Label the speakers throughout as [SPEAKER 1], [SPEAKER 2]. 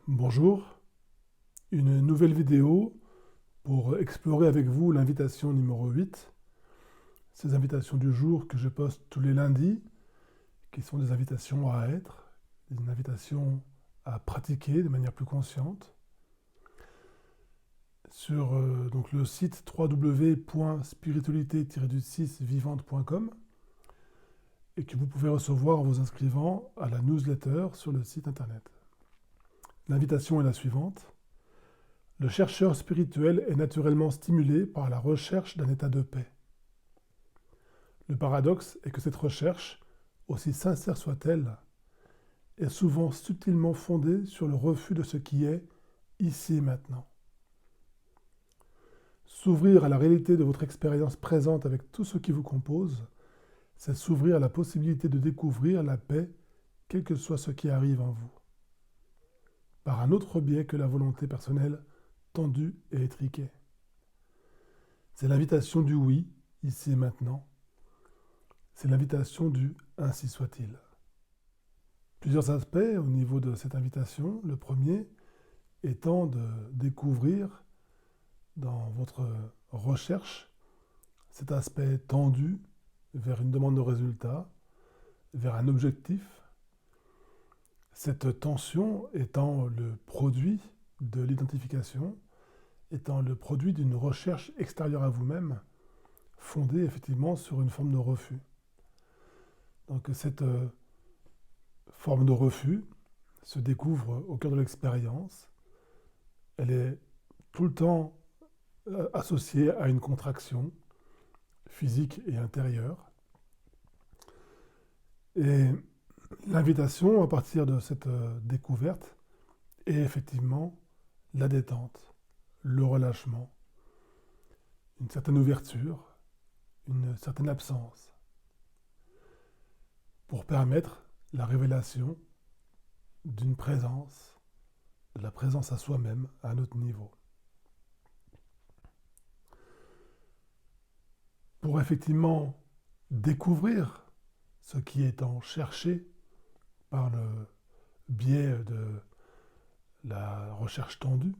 [SPEAKER 1] Bonjour, une nouvelle vidéo pour explorer avec vous l'invitation numéro 8. Ces invitations du jour que je poste tous les lundis, qui sont des invitations à être, des invitations à pratiquer de manière plus consciente. Sur donc le site www.spiritualité-vivante.com et que vous pouvez recevoir en vous inscrivant à la newsletter sur le site internet. L'invitation est la suivante. Le chercheur spirituel est naturellement stimulé par la recherche d'un état de paix. Le paradoxe est que cette recherche, aussi sincère soit-elle, est souvent subtilement fondée sur le refus de ce qui est ici et maintenant. S'ouvrir à la réalité de votre expérience présente avec tout ce qui vous compose, c'est s'ouvrir à la possibilité de découvrir la paix, quel que soit ce qui arrive en vous, par un autre biais que la volonté personnelle tendue et étriquée. C'est l'invitation du oui, ici et maintenant. C'est l'invitation du « ainsi soit-il ». Plusieurs aspects au niveau de cette invitation. Le premier étant de découvrir dans votre recherche cet aspect tendu vers une demande de résultat, vers un objectif. Cette tension étant le produit de l'identification, étant le produit d'une recherche extérieure à vous-même, fondée effectivement sur une forme de refus. Donc cette forme de refus se découvre au cœur de l'expérience. Elle est tout le temps associée à une contraction physique et intérieure. Et l'invitation à partir de cette découverte est effectivement la détente, le relâchement, une certaine ouverture, une certaine absence, pour permettre la révélation d'une présence, de la présence à soi-même à un autre niveau. Pour effectivement découvrir ce qui est en cherché par le biais de la recherche tendue,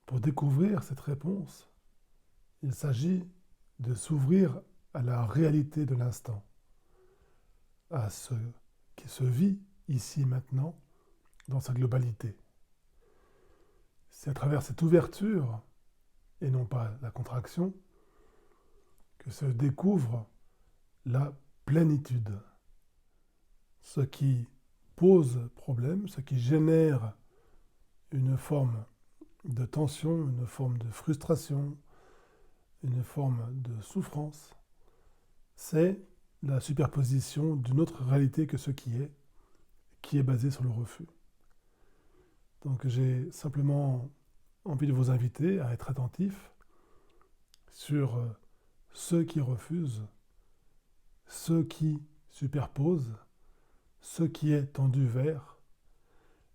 [SPEAKER 1] pour découvrir cette réponse, il s'agit de s'ouvrir à la réalité de l'instant, à ce qui se vit ici maintenant dans sa globalité. C'est à travers cette ouverture, et non pas la contraction, que se découvre la plénitude. Ce qui pose problème, ce qui génère une forme de tension, une forme de frustration, une forme de souffrance, c'est la superposition d'une autre réalité que ce qui est basée sur le refus. Donc j'ai simplement envie de vous inviter à être attentifs sur ceux qui refusent, ceux qui superposent, ce qui est tendu vers,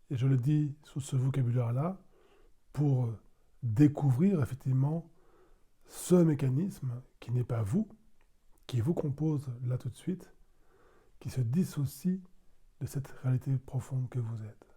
[SPEAKER 1] et je le dis sous ce vocabulaire-là, pour découvrir effectivement ce mécanisme qui n'est pas vous, qui vous compose là tout de suite, qui se dissocie de cette réalité profonde que vous êtes.